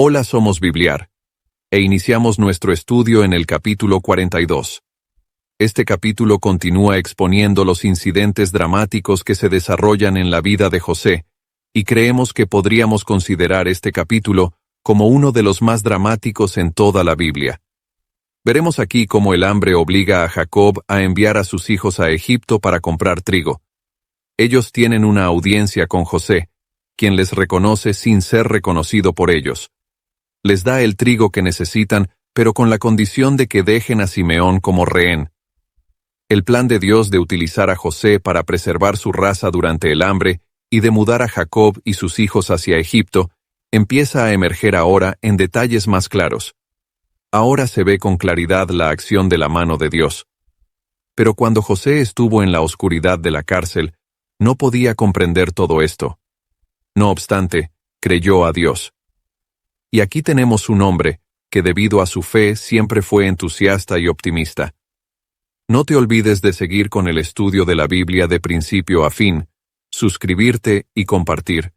Hola, somos Bibliar, e iniciamos nuestro estudio en el capítulo 42. Este capítulo continúa exponiendo los incidentes dramáticos que se desarrollan en la vida de José, y creemos que podríamos considerar este capítulo como uno de los más dramáticos en toda la Biblia. Veremos aquí cómo el hambre obliga a Jacob a enviar a sus hijos a Egipto para comprar trigo. Ellos tienen una audiencia con José, quien les reconoce sin ser reconocido por ellos. Les da el trigo que necesitan, pero con la condición de que dejen a Simeón como rehén. El plan de Dios de utilizar a José para preservar su raza durante el hambre y de mudar a Jacob y sus hijos hacia Egipto empieza a emerger ahora en detalles más claros. Ahora se ve con claridad la acción de la mano de Dios. Pero cuando José estuvo en la oscuridad de la cárcel, no podía comprender todo esto. No obstante, creyó a Dios. Y aquí tenemos un hombre que debido a su fe siempre fue entusiasta y optimista. No te olvides de seguir con el estudio de la Biblia de principio a fin, suscribirte y compartir.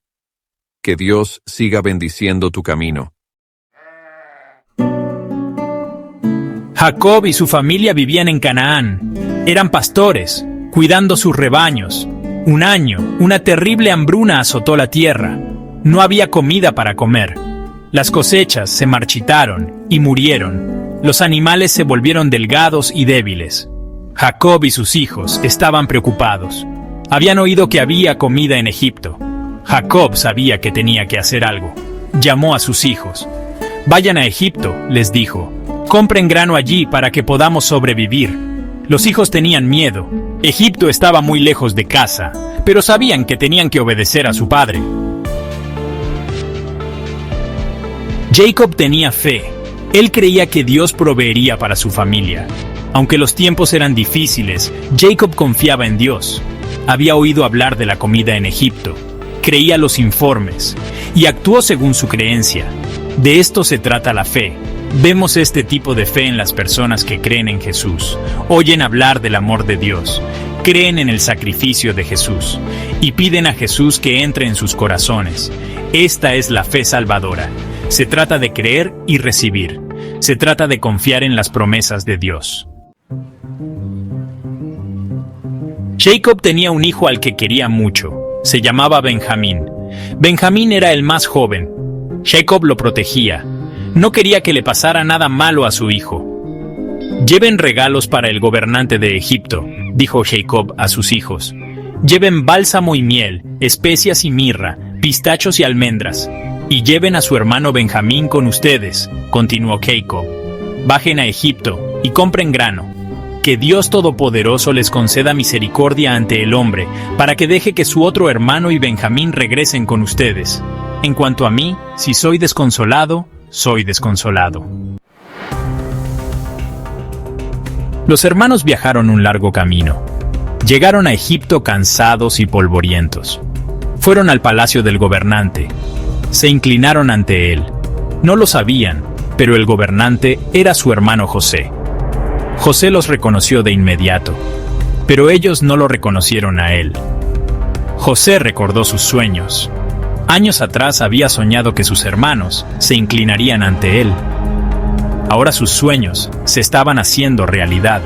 Que Dios siga bendiciendo tu camino. Jacob y su familia vivían en Canaán. Eran pastores, cuidando sus rebaños. Un año, una terrible hambruna azotó la tierra. No había comida para comer. Las cosechas se marchitaron y murieron. Los animales se volvieron delgados y débiles. Jacob y sus hijos estaban preocupados. Habían oído que había comida en Egipto. Jacob sabía que tenía que hacer algo. Llamó a sus hijos. «Vayan a Egipto», les dijo. «Compren grano allí para que podamos sobrevivir». Los hijos tenían miedo. Egipto estaba muy lejos de casa, pero sabían que tenían que obedecer a su padre. Jacob tenía fe. Él creía que Dios proveería para su familia. Aunque los tiempos eran difíciles, Jacob confiaba en Dios. Había oído hablar de la comida en Egipto. Creía los informes y actuó según su creencia. De esto se trata la fe. Vemos este tipo de fe en las personas que creen en Jesús, oyen hablar del amor de Dios, creen en el sacrificio de Jesús y piden a Jesús que entre en sus corazones. Esta es la fe salvadora. Se trata de creer y recibir. Se trata de confiar en las promesas de Dios. Jacob tenía un hijo al que quería mucho. Se llamaba Benjamín. Benjamín era el más joven. Jacob lo protegía. No quería que le pasara nada malo a su hijo. «Lleven regalos para el gobernante de Egipto», dijo Jacob a sus hijos. «Lleven bálsamo y miel, especias y mirra, pistachos y almendras. Y lleven a su hermano Benjamín con ustedes», continuó Jacob. «Bajen a Egipto y compren grano. Que Dios Todopoderoso les conceda misericordia ante el hombre, para que deje que su otro hermano y Benjamín regresen con ustedes. En cuanto a mí, si soy desconsolado, soy desconsolado». Los hermanos viajaron un largo camino. Llegaron a Egipto cansados y polvorientos. Fueron al palacio del gobernante. Se inclinaron ante él. No lo sabían, pero el gobernante era su hermano José. José los reconoció de inmediato, pero ellos no lo reconocieron a él. José recordó sus sueños. Años atrás había soñado que sus hermanos se inclinarían ante él. Ahora sus sueños se estaban haciendo realidad.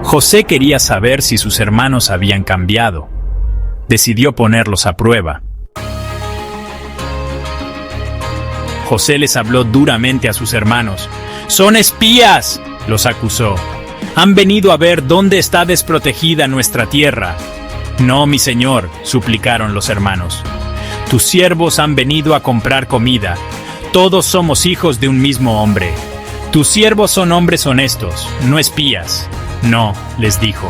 José quería saber si sus hermanos habían cambiado. Decidió ponerlos a prueba. José les habló duramente a sus hermanos. «¡Son espías!», los acusó. «Han venido a ver dónde está desprotegida nuestra tierra». «No, mi señor», suplicaron los hermanos. «Tus siervos han venido a comprar comida. Todos somos hijos de un mismo hombre. Tus siervos son hombres honestos, no espías». «No», les dijo.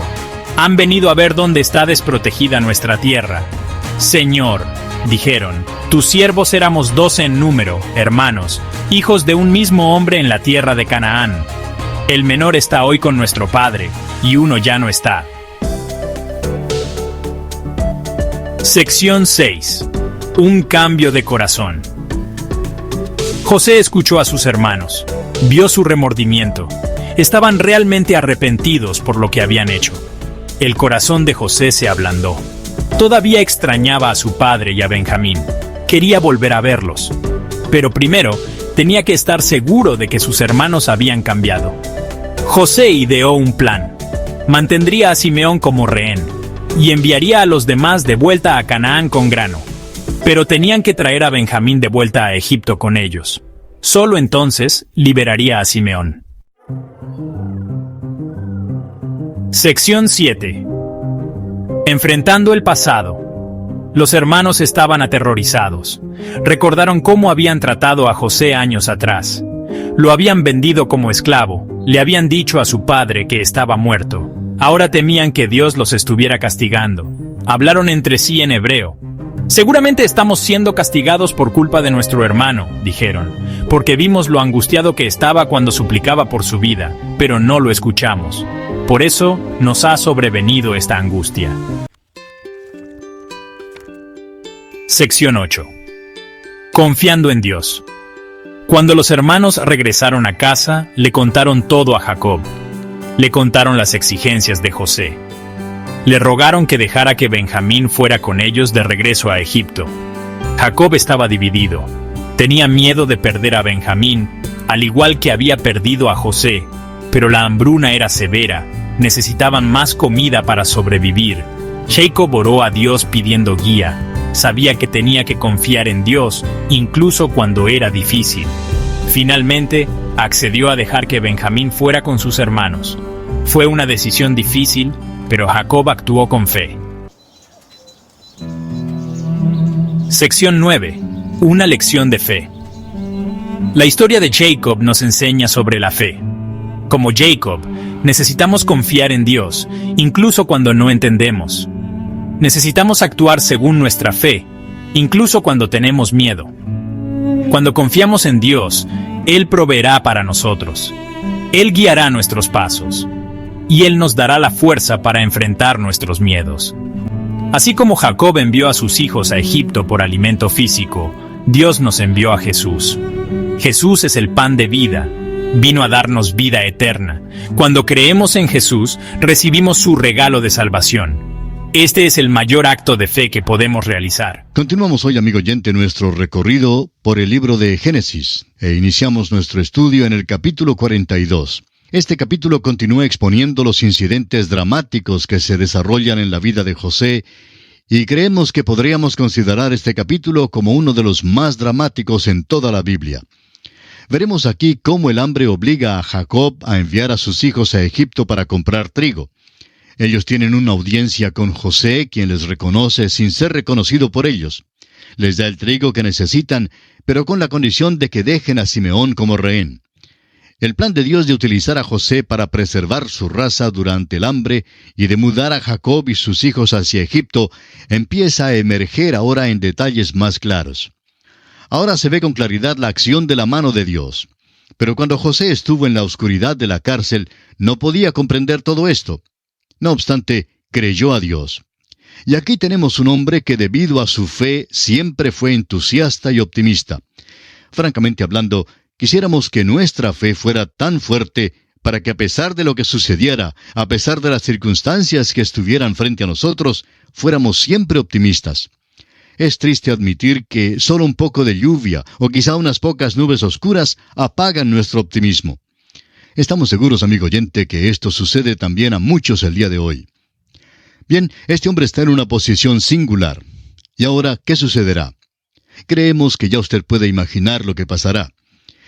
«Han venido a ver dónde está desprotegida nuestra tierra». «Señor», dijeron, «tus siervos éramos 12 en número, hermanos, hijos de un mismo hombre en la tierra de Canaán. El menor está hoy con nuestro padre, y uno ya no está». Sección 6. Un cambio de corazón. José escuchó a sus hermanos. Vio su remordimiento. Estaban realmente arrepentidos por lo que habían hecho. El corazón de José se ablandó. Todavía extrañaba a su padre y a Benjamín. Quería volver a verlos. Pero primero, tenía que estar seguro de que sus hermanos habían cambiado. José ideó un plan. Mantendría a Simeón como rehén y enviaría a los demás de vuelta a Canaán con grano. Pero tenían que traer a Benjamín de vuelta a Egipto con ellos. Solo entonces liberaría a Simeón. Sección 7. Enfrentando el pasado. Los hermanos estaban aterrorizados. Recordaron cómo habían tratado a José años atrás. Lo habían vendido como esclavo. Le habían dicho a su padre que estaba muerto. Ahora temían que Dios los estuviera castigando. Hablaron entre sí en hebreo. «Seguramente estamos siendo castigados por culpa de nuestro hermano», dijeron, «porque vimos lo angustiado que estaba cuando suplicaba por su vida, pero no lo escuchamos. Por eso nos ha sobrevenido esta angustia». Sección 8. Confiando en Dios. Cuando los hermanos regresaron a casa, le contaron todo a Jacob. Le contaron las exigencias de José. Le rogaron que dejara que Benjamín fuera con ellos de regreso a Egipto. Jacob estaba dividido. Tenía miedo de perder a Benjamín, al igual que había perdido a José, pero la hambruna era severa. Necesitaban más comida para sobrevivir. Jacob oró a Dios pidiendo guía. Sabía que tenía que confiar en Dios, incluso cuando era difícil. Finalmente, accedió a dejar que Benjamín fuera con sus hermanos. Fue una decisión difícil, pero Jacob actuó con fe. Sección 9. Una lección de fe. La historia de Jacob nos enseña sobre la fe. Como Jacob, necesitamos confiar en Dios, incluso cuando no entendemos. Necesitamos actuar según nuestra fe, incluso cuando tenemos miedo. Cuando confiamos en Dios, Él proveerá para nosotros. Él guiará nuestros pasos. Y Él nos dará la fuerza para enfrentar nuestros miedos. Así como Jacob envió a sus hijos a Egipto por alimento físico, Dios nos envió a Jesús. Jesús es el pan de vida. Vino a darnos vida eterna. Cuando creemos en Jesús, recibimos su regalo de salvación. Este es el mayor acto de fe que podemos realizar. Continuamos hoy, amigo oyente, nuestro recorrido por el libro de Génesis e iniciamos nuestro estudio en el capítulo 42. Este capítulo continúa exponiendo los incidentes dramáticos que se desarrollan en la vida de José y creemos que podríamos considerar este capítulo como uno de los más dramáticos en toda la Biblia. Veremos aquí cómo el hambre obliga a Jacob a enviar a sus hijos a Egipto para comprar trigo. Ellos tienen una audiencia con José, quien les reconoce sin ser reconocido por ellos. Les da el trigo que necesitan, pero con la condición de que dejen a Simeón como rehén. El plan de Dios de utilizar a José para preservar su raza durante el hambre y de mudar a Jacob y sus hijos hacia Egipto empieza a emerger ahora en detalles más claros. Ahora se ve con claridad la acción de la mano de Dios. Pero cuando José estuvo en la oscuridad de la cárcel, no podía comprender todo esto. No obstante, creyó a Dios. Y aquí tenemos un hombre que debido a su fe siempre fue entusiasta y optimista. Francamente hablando, quisiéramos que nuestra fe fuera tan fuerte para que a pesar de lo que sucediera, a pesar de las circunstancias que estuvieran frente a nosotros, fuéramos siempre optimistas. Es triste admitir que solo un poco de lluvia o quizá unas pocas nubes oscuras apagan nuestro optimismo. Estamos seguros, amigo oyente, que esto sucede también a muchos el día de hoy. Bien, este hombre está en una posición singular. ¿Y ahora qué sucederá? Creemos que ya usted puede imaginar lo que pasará.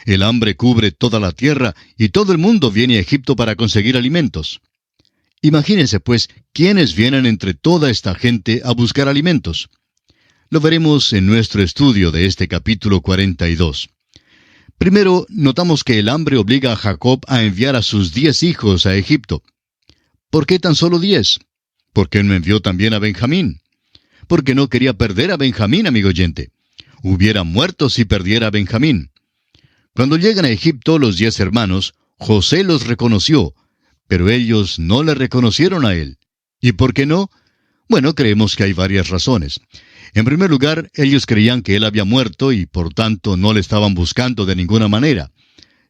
El hambre cubre toda la tierra y todo el mundo viene a Egipto para conseguir alimentos. Imagínense, pues, quiénes vienen entre toda esta gente a buscar alimentos. Lo veremos en nuestro estudio de este capítulo 42. Primero, notamos que el hambre obliga a Jacob a enviar a sus 10 hijos a Egipto. ¿Por qué tan solo 10? ¿Por qué no envió también a Benjamín? Porque no quería perder a Benjamín, amigo oyente. Hubiera muerto si perdiera a Benjamín. Cuando llegan a Egipto los 10 hermanos, José los reconoció, pero ellos no le reconocieron a él. ¿Y por qué no? Bueno, creemos que hay varias razones. En primer lugar, ellos creían que él había muerto y por tanto no le estaban buscando de ninguna manera.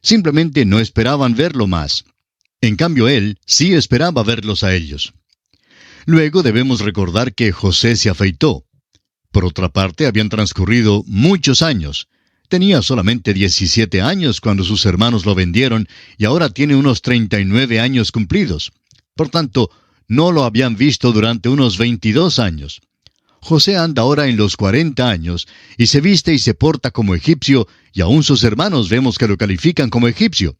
Simplemente no esperaban verlo más. En cambio, él sí esperaba verlos a ellos. Luego debemos recordar que José se afeitó. Por otra parte, habían transcurrido muchos años. Tenía solamente 17 años cuando sus hermanos lo vendieron y ahora tiene unos 39 años cumplidos. Por tanto, no lo habían visto durante unos 22 años. José anda ahora en los 40 años y se viste y se porta como egipcio, y aún sus hermanos vemos que lo califican como egipcio.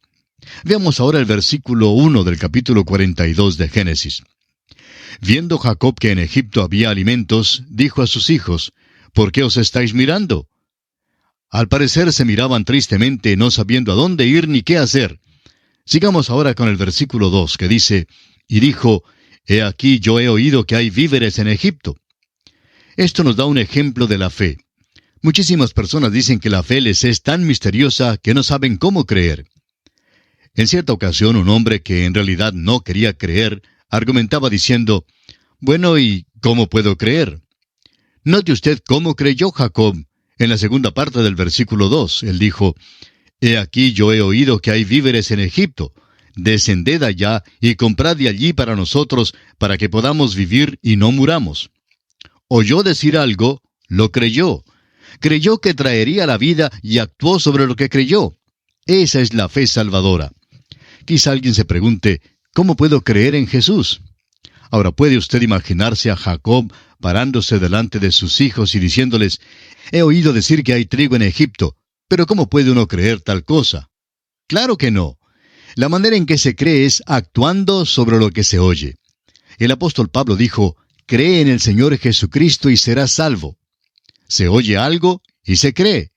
Veamos ahora el versículo 1 del capítulo 42 de Génesis. Viendo Jacob que en Egipto había alimentos, dijo a sus hijos, ¿por qué os estáis mirando? Al parecer se miraban tristemente, no sabiendo a dónde ir ni qué hacer. Sigamos ahora con el versículo 2, que dice, y dijo, he aquí yo he oído que hay víveres en Egipto. Esto nos da un ejemplo de la fe. Muchísimas personas dicen que la fe les es tan misteriosa que no saben cómo creer. En cierta ocasión, un hombre que en realidad no quería creer, argumentaba diciendo, bueno, ¿y cómo puedo creer? Note usted cómo creyó Jacob. En la segunda parte del versículo 2, él dijo, he aquí yo he oído que hay víveres en Egipto. Descended allá y comprad de allí para nosotros, para que podamos vivir y no muramos. Oyó decir algo, lo creyó. Creyó que traería la vida y actuó sobre lo que creyó. Esa es la fe salvadora. Quizá alguien se pregunte, ¿cómo puedo creer en Jesús? Ahora, ¿puede usted imaginarse a Jacob parándose delante de sus hijos y diciéndoles, he oído decir que hay trigo en Egipto, pero ¿cómo puede uno creer tal cosa? Claro que no. La manera en que se cree es actuando sobre lo que se oye. El apóstol Pablo dijo, cree en el Señor Jesucristo y serás salvo. Se oye algo y se cree.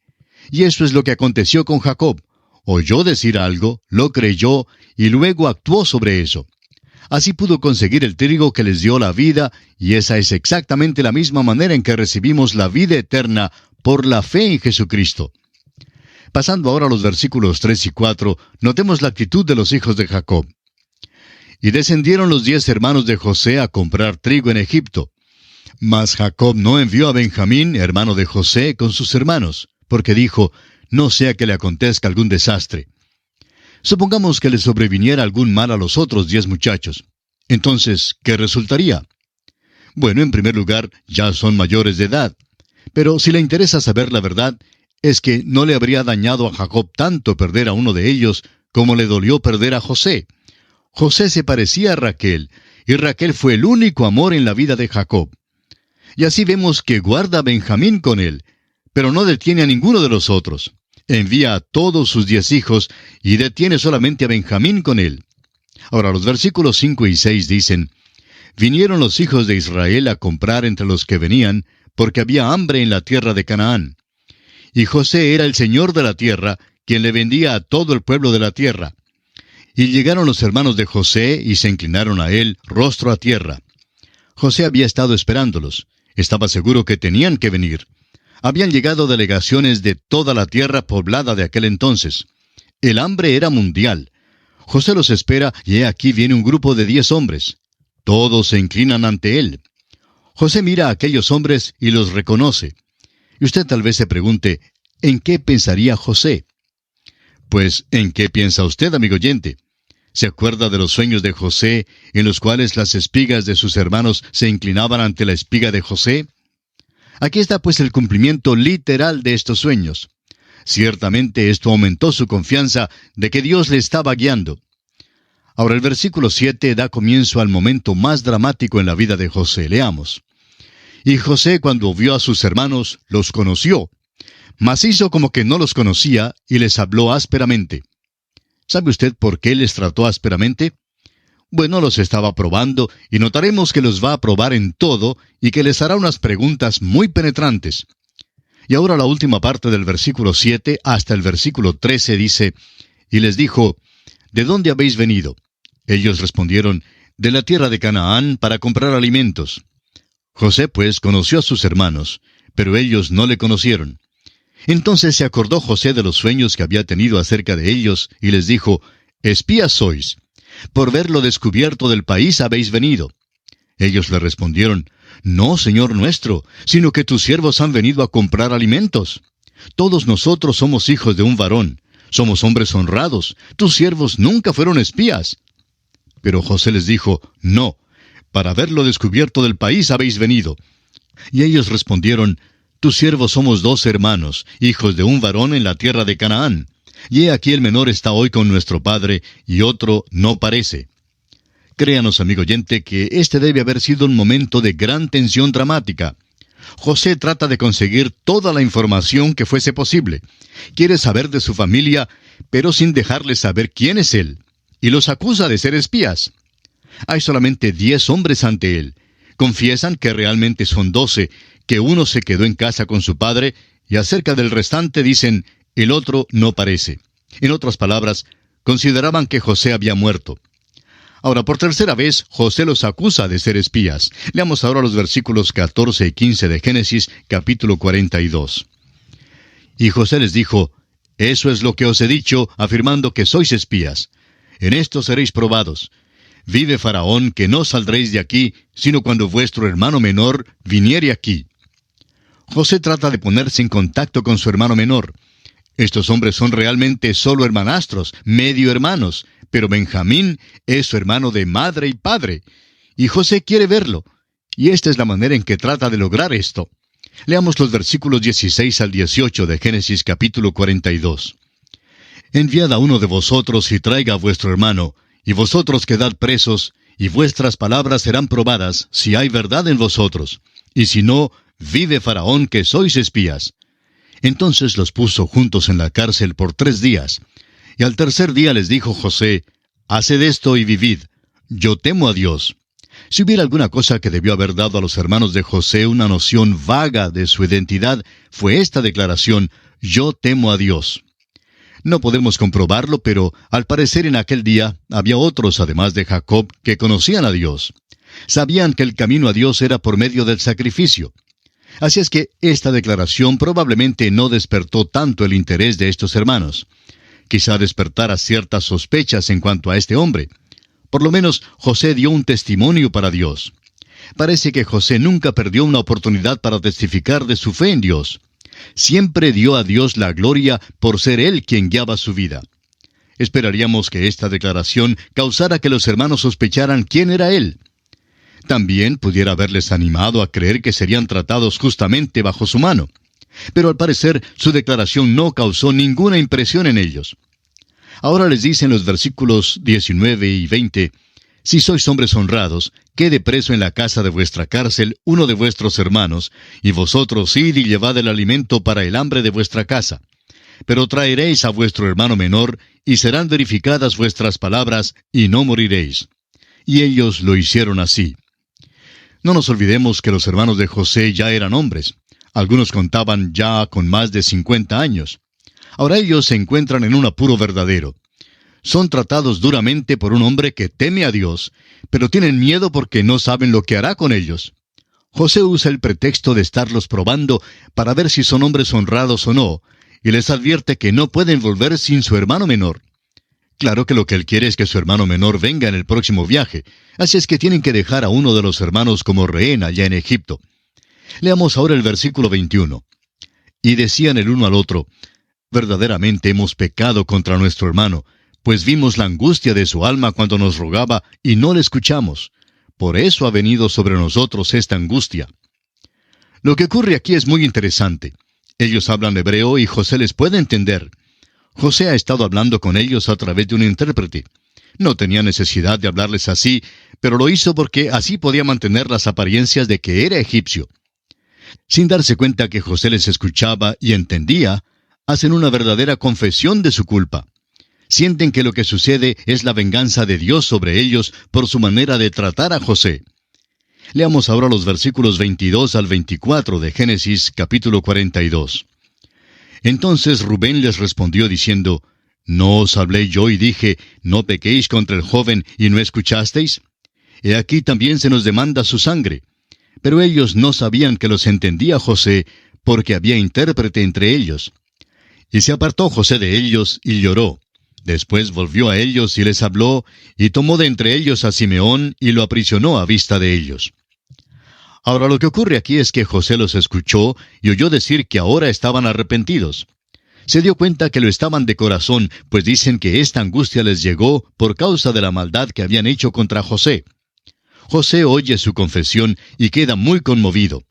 Y eso es lo que aconteció con Jacob. Oyó decir algo, lo creyó y luego actuó sobre eso. Así pudo conseguir el trigo que les dio la vida, y esa es exactamente la misma manera en que recibimos la vida eterna por la fe en Jesucristo. Pasando ahora a los versículos 3 y 4, notemos la actitud de los hijos de Jacob. Y descendieron los 10 hermanos de José a comprar trigo en Egipto. Mas Jacob no envió a Benjamín, hermano de José, con sus hermanos, porque dijo, no sea que le acontezca algún desastre. Supongamos que le sobreviniera algún mal a los otros 10 muchachos. Entonces, ¿qué resultaría? Bueno, en primer lugar, ya son mayores de edad. Pero si le interesa saber la verdad, es que no le habría dañado a Jacob tanto perder a uno de ellos como le dolió perder a José. José se parecía a Raquel, y Raquel fue el único amor en la vida de Jacob. Y así vemos que guarda a Benjamín con él, pero no detiene a ninguno de los otros. Envía a todos sus 10 hijos y detiene solamente a Benjamín con él. Ahora, los versículos 5 y 6 dicen, vinieron los hijos de Israel a comprar entre los que venían, porque había hambre en la tierra de Canaán. Y José era el señor de la tierra, quien le vendía a todo el pueblo de la tierra. Y llegaron los hermanos de José y se inclinaron a él, rostro a tierra. José había estado esperándolos. Estaba seguro que tenían que venir. Habían llegado delegaciones de toda la tierra poblada de aquel entonces. El hambre era mundial. José los espera y he aquí viene un grupo de 10 hombres. Todos se inclinan ante él. José mira a aquellos hombres y los reconoce. Y usted tal vez se pregunte, ¿en qué pensaría José? Pues, ¿en qué piensa usted, amigo oyente? ¿Se acuerda de los sueños de José, en los cuales las espigas de sus hermanos se inclinaban ante la espiga de José? Aquí está pues el cumplimiento literal de estos sueños. Ciertamente esto aumentó su confianza de que Dios le estaba guiando. Ahora el versículo 7 da comienzo al momento más dramático en la vida de José. Leamos. Y José, cuando vio a sus hermanos, los conoció, mas hizo como que no los conocía y les habló ásperamente. ¿Sabe usted por qué les trató ásperamente? Bueno, los estaba probando y notaremos que los va a probar en todo y que les hará unas preguntas muy penetrantes. Y ahora la última parte del versículo 7 hasta el versículo 13 dice, y les dijo, ¿de dónde habéis venido? Ellos respondieron, de la tierra de Canaán para comprar alimentos. José pues conoció a sus hermanos, pero ellos no le conocieron. Entonces se acordó José de los sueños que había tenido acerca de ellos, y les dijo, espías sois. Por ver lo descubierto del país habéis venido. Ellos le respondieron, no, Señor nuestro, sino que tus siervos han venido a comprar alimentos. Todos nosotros somos hijos de un varón, somos hombres honrados, tus siervos nunca fueron espías. Pero José les dijo, no, para ver lo descubierto del país habéis venido. Y ellos respondieron, tus siervos somos 2 hermanos, hijos de un varón en la tierra de Canaán. Y he aquí el menor está hoy con nuestro padre, y otro no parece. Créanos, amigo oyente, que este debe haber sido un momento de gran tensión dramática. José trata de conseguir toda la información que fuese posible. Quiere saber de su familia, pero sin dejarles saber quién es él. Y los acusa de ser espías. Hay solamente 10 hombres ante él. Confiesan que realmente son 12, que uno se quedó en casa con su padre, y acerca del restante dicen, el otro no parece. En otras palabras, consideraban que José había muerto. Ahora, por tercera vez, José los acusa de ser espías. Leamos ahora los versículos 14 y 15 de Génesis, capítulo 42. Y José les dijo, eso es lo que os he dicho, afirmando que sois espías. En esto seréis probados. Vive Faraón, que no saldréis de aquí, sino cuando vuestro hermano menor viniere aquí. José trata de ponerse en contacto con su hermano menor. Estos hombres son realmente solo hermanastros, medio hermanos, pero Benjamín es su hermano de madre y padre. Y José quiere verlo. Y esta es la manera en que trata de lograr esto. Leamos los versículos 16 al 18 de Génesis capítulo 42. Enviad a uno de vosotros y traiga a vuestro hermano, y vosotros quedad presos, y vuestras palabras serán probadas, si hay verdad en vosotros. Y si no, vive Faraón, que sois espías. Entonces los puso juntos en la cárcel por 3 días. Y al tercer día les dijo José, haced esto y vivid. Yo temo a Dios. Si hubiera alguna cosa que debió haber dado a los hermanos de José una noción vaga de su identidad, fue esta declaración, yo temo a Dios. No podemos comprobarlo, pero al parecer en aquel día había otros, además de Jacob, que conocían a Dios. Sabían que el camino a Dios era por medio del sacrificio. Así es que esta declaración probablemente no despertó tanto el interés de estos hermanos. Quizá despertara ciertas sospechas en cuanto a este hombre. Por lo menos José dio un testimonio para Dios. Parece que José nunca perdió una oportunidad para testificar de su fe en Dios. Siempre dio a Dios la gloria por ser Él quien guiaba su vida. Esperaríamos que esta declaración causara que los hermanos sospecharan quién era Él. También pudiera haberles animado a creer que serían tratados justamente bajo su mano. Pero al parecer su declaración no causó ninguna impresión en ellos. Ahora les dice en los versículos 19 y 20, si sois hombres honrados, quede preso en la casa de vuestra cárcel uno de vuestros hermanos, y vosotros id y llevad el alimento para el hambre de vuestra casa. Pero traeréis a vuestro hermano menor, y serán verificadas vuestras palabras, y no moriréis. Y ellos lo hicieron así. No nos olvidemos que los hermanos de José ya eran hombres. Algunos contaban ya con más de 50 años. Ahora ellos se encuentran en un apuro verdadero. Son tratados duramente por un hombre que teme a Dios, pero tienen miedo porque no saben lo que hará con ellos. José usa el pretexto de estarlos probando para ver si son hombres honrados o no, y les advierte que no pueden volver sin su hermano menor. Claro que lo que él quiere es que su hermano menor venga en el próximo viaje, así es que tienen que dejar a uno de los hermanos como rehén allá en Egipto. Leamos ahora el versículo 21. Y decían el uno al otro, verdaderamente hemos pecado contra nuestro hermano, pues vimos la angustia de su alma cuando nos rogaba y no le escuchamos. Por eso ha venido sobre nosotros esta angustia. Lo que ocurre aquí es muy interesante. Ellos hablan hebreo y José les puede entender. José ha estado hablando con ellos a través de un intérprete. No tenía necesidad de hablarles así, pero lo hizo porque así podía mantener las apariencias de que era egipcio. Sin darse cuenta que José les escuchaba y entendía, hacen una verdadera confesión de su culpa. Sienten que lo que sucede es la venganza de Dios sobre ellos por su manera de tratar a José. Leamos ahora los versículos 22 al 24 de Génesis capítulo 42. Entonces Rubén les respondió diciendo, ¿no os hablé yo y dije, no pequéis contra el joven y no escuchasteis? He aquí también se nos demanda su sangre. Pero ellos no sabían que los entendía José, porque había intérprete entre ellos. Y se apartó José de ellos y lloró. Después volvió a ellos y les habló, y tomó de entre ellos a Simeón y lo aprisionó a vista de ellos. Ahora lo que ocurre aquí es que José los escuchó y oyó decir que ahora estaban arrepentidos. Se dio cuenta que lo estaban de corazón, pues dicen que esta angustia les llegó por causa de la maldad que habían hecho contra José. José oye su confesión y queda muy conmovido.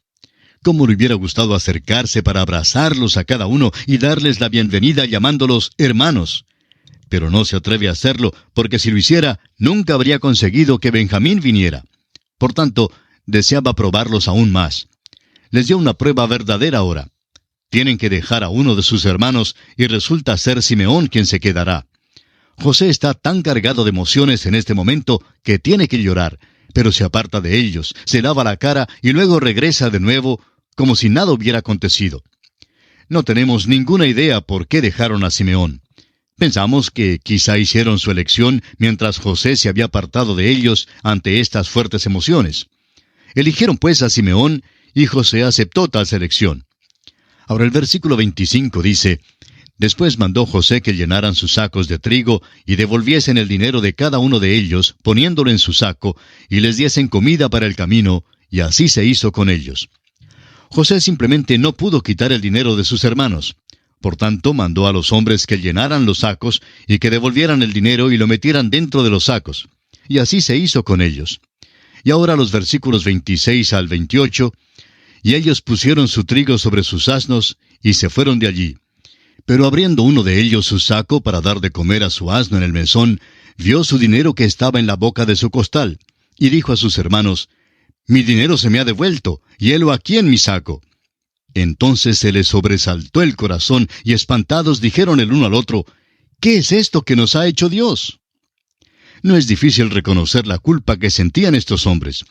¿Cómo le hubiera gustado acercarse para abrazarlos a cada uno y darles la bienvenida llamándolos hermanos? Pero no se atreve a hacerlo, porque si lo hiciera, nunca habría conseguido que Benjamín viniera. Por tanto, deseaba probarlos aún más. Les dio una prueba verdadera ahora. Tienen que dejar a uno de sus hermanos y resulta ser Simeón quien se quedará. José está tan cargado de emociones en este momento que tiene que llorar, pero se aparta de ellos, se lava la cara y luego regresa de nuevo como si nada hubiera acontecido. No tenemos ninguna idea por qué dejaron a Simeón. Pensamos que quizá hicieron su elección mientras José se había apartado de ellos ante estas fuertes emociones. Eligieron pues a Simeón y José aceptó tal selección. Ahora el versículo 25 dice: Después mandó José que llenaran sus sacos de trigo y devolviesen el dinero de cada uno de ellos, poniéndolo en su saco, y les diesen comida para el camino, y así se hizo con ellos. José simplemente no pudo quitar el dinero de sus hermanos. Por tanto, mandó a los hombres que llenaran los sacos y que devolvieran el dinero y lo metieran dentro de los sacos. Y así se hizo con ellos. Y ahora los versículos 26 al 28, y ellos pusieron su trigo sobre sus asnos y se fueron de allí. Pero abriendo uno de ellos su saco para dar de comer a su asno en el mesón, vio su dinero que estaba en la boca de su costal, y dijo a sus hermanos: Mi dinero se me ha devuelto, y helo aquí en mi saco. Entonces se les sobresaltó el corazón, y espantados dijeron el uno al otro: ¿Qué es esto que nos ha hecho Dios? No es difícil reconocer la culpa que sentían estos hombres.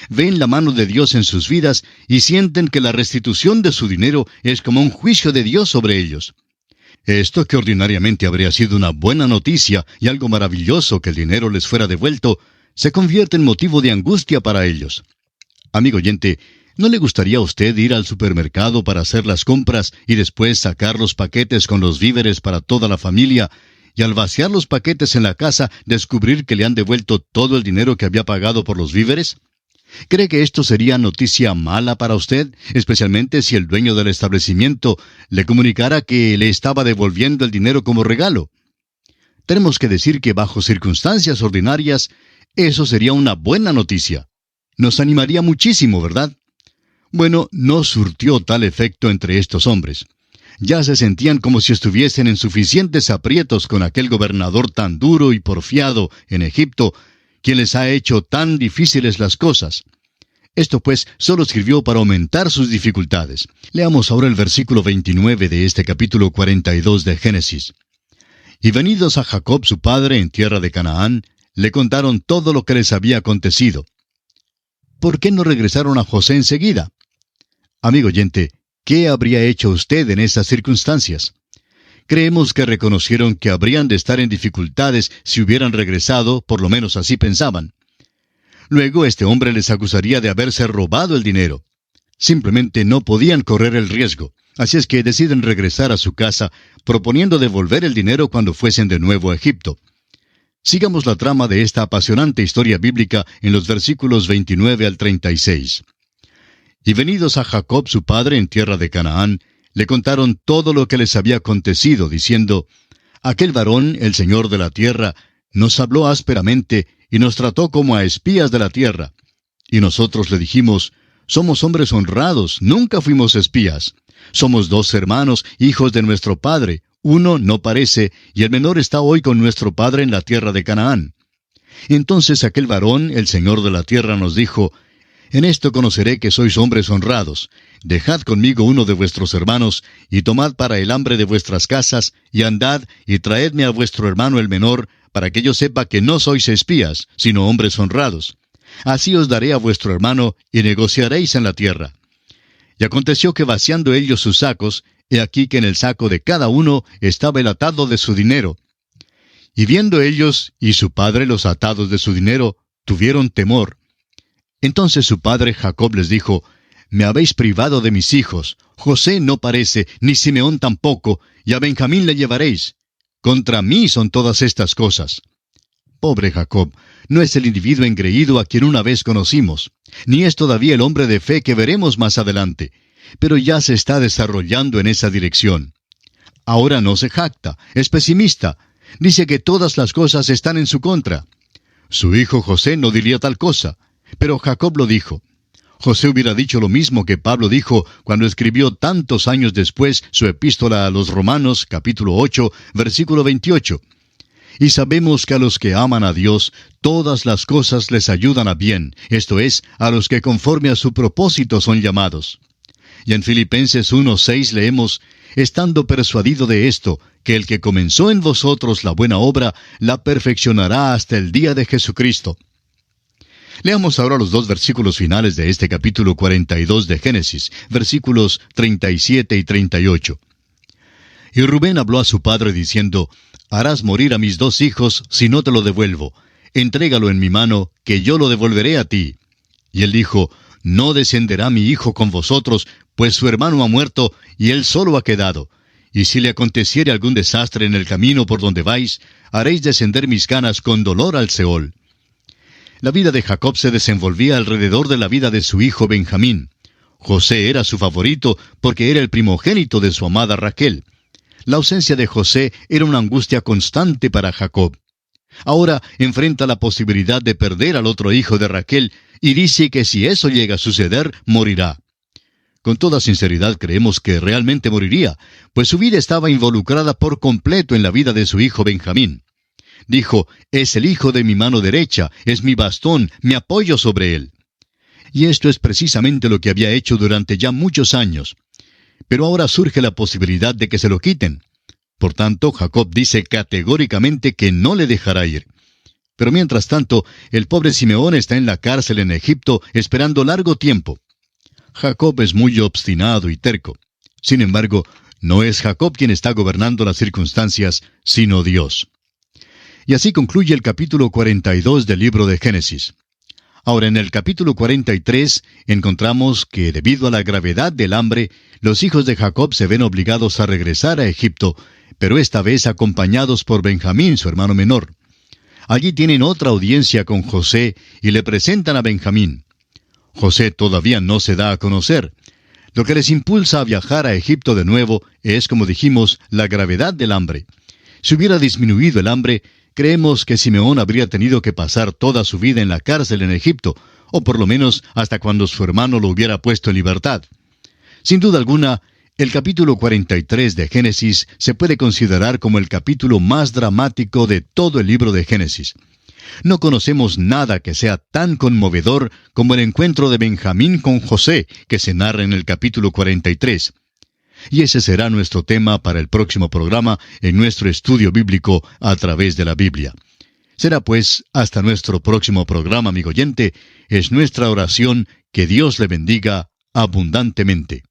Ven la mano de Dios en sus vidas y sienten que la restitución de su dinero es como un juicio de Dios sobre ellos. Esto, que ordinariamente habría sido una buena noticia y algo maravilloso que el dinero les fuera devuelto, se convierte en motivo de angustia para ellos. Amigo oyente, ¿no le gustaría a usted ir al supermercado para hacer las compras y después sacar los paquetes con los víveres para toda la familia, y al vaciar los paquetes en la casa descubrir que le han devuelto todo el dinero que había pagado por los víveres? ¿Cree que esto sería noticia mala para usted, especialmente si el dueño del establecimiento le comunicara que le estaba devolviendo el dinero como regalo? Tenemos que decir que bajo circunstancias ordinarias, eso sería una buena noticia. Nos animaría muchísimo, ¿verdad? Bueno, no surtió tal efecto entre estos hombres. Ya se sentían como si estuviesen en suficientes aprietos con aquel gobernador tan duro y porfiado en Egipto, quien les ha hecho tan difíciles las cosas. Esto pues solo sirvió para aumentar sus dificultades. Leamos ahora el versículo 29 de este capítulo 42 de Génesis. Y venidos a Jacob su padre en tierra de Canaán, le contaron todo lo que les había acontecido. ¿Por qué no regresaron a José enseguida? Amigo oyente, ¿qué habría hecho usted en esas circunstancias? Creemos que reconocieron que habrían de estar en dificultades si hubieran regresado, por lo menos así pensaban. Luego este hombre les acusaría de haberse robado el dinero. Simplemente no podían correr el riesgo, así es que deciden regresar a su casa, proponiendo devolver el dinero cuando fuesen de nuevo a Egipto. Sigamos la trama de esta apasionante historia bíblica en los versículos 29 al 36. Y venidos a Jacob su padre en tierra de Canaán, le contaron todo lo que les había acontecido, diciendo: Aquel varón, el señor de la tierra, nos habló ásperamente y nos trató como a espías de la tierra. Y nosotros le dijimos: Somos hombres honrados, nunca fuimos espías. Somos 2 hermanos, hijos de nuestro padre. Uno no parece, y el menor está hoy con nuestro padre en la tierra de Canaán. Entonces aquel varón, el señor de la tierra, nos dijo: En esto conoceré que sois hombres honrados. Dejad conmigo uno de vuestros hermanos, y tomad para el hambre de vuestras casas, y andad, y traedme a vuestro hermano el menor, para que yo sepa que no sois espías, sino hombres honrados. Así os daré a vuestro hermano, y negociaréis en la tierra. Y aconteció que vaciando ellos sus sacos, he aquí que en el saco de cada uno estaba el atado de su dinero. Y viendo ellos y su padre los atados de su dinero, tuvieron temor. Entonces su padre Jacob les dijo: Me habéis privado de mis hijos. José no parece, ni Simeón tampoco, y a Benjamín le llevaréis. Contra mí son todas estas cosas. Pobre Jacob, no es el individuo engreído a quien una vez conocimos, ni es todavía el hombre de fe que veremos más adelante, pero ya se está desarrollando en esa dirección. Ahora no se jacta, es pesimista, dice que todas las cosas están en su contra. Su hijo José no diría tal cosa, pero Jacob lo dijo. José hubiera dicho lo mismo que Pablo dijo cuando escribió tantos años después su epístola a los Romanos, capítulo 8, versículo 28. Y sabemos que a los que aman a Dios, todas las cosas les ayudan a bien, esto es, a los que conforme a su propósito son llamados. Y en Filipenses 1:6 leemos, estando persuadido de esto, que el que comenzó en vosotros la buena obra, la perfeccionará hasta el día de Jesucristo. Leamos ahora los 2 versículos finales de este capítulo 42 de Génesis, versículos 37 y 38. Y Rubén habló a su padre diciendo, harás morir a mis 2 hijos si no te lo devuelvo. Entrégalo en mi mano, que yo lo devolveré a ti. Y él dijo, no descenderá mi hijo con vosotros, pues su hermano ha muerto, y él solo ha quedado. Y si le aconteciere algún desastre en el camino por donde vais, haréis descender mis canas con dolor al Seol. La vida de Jacob se desenvolvía alrededor de la vida de su hijo Benjamín. José era su favorito porque era el primogénito de su amada Raquel. La ausencia de José era una angustia constante para Jacob. Ahora enfrenta la posibilidad de perder al otro hijo de Raquel y dice que si eso llega a suceder, morirá. Con toda sinceridad creemos que realmente moriría, pues su vida estaba involucrada por completo en la vida de su hijo Benjamín. Dijo, es el hijo de mi mano derecha, es mi bastón, me apoyo sobre él. Y esto es precisamente lo que había hecho durante ya muchos años. Pero ahora surge la posibilidad de que se lo quiten. Por tanto, Jacob dice categóricamente que no le dejará ir. Pero mientras tanto, el pobre Simeón está en la cárcel en Egipto esperando largo tiempo. Jacob es muy obstinado y terco. Sin embargo, no es Jacob quien está gobernando las circunstancias, sino Dios. Y así concluye el capítulo 42 del libro de Génesis. Ahora, en el capítulo 43 encontramos que debido a la gravedad del hambre, los hijos de Jacob se ven obligados a regresar a Egipto, pero esta vez acompañados por Benjamín, su hermano menor. Allí tienen otra audiencia con José y le presentan a Benjamín. José todavía no se da a conocer. Lo que les impulsa a viajar a Egipto de nuevo es, como dijimos, la gravedad del hambre. Si hubiera disminuido el hambre, creemos que Simeón habría tenido que pasar toda su vida en la cárcel en Egipto, o por lo menos hasta cuando su hermano lo hubiera puesto en libertad. Sin duda alguna, el capítulo 43 de Génesis se puede considerar como el capítulo más dramático de todo el libro de Génesis. No conocemos nada que sea tan conmovedor como el encuentro de Benjamín con José, que se narra en el capítulo 43. Y ese será nuestro tema para el próximo programa en nuestro estudio bíblico a través de la Biblia. Será pues hasta nuestro próximo programa, amigo oyente. Es nuestra oración que Dios le bendiga abundantemente.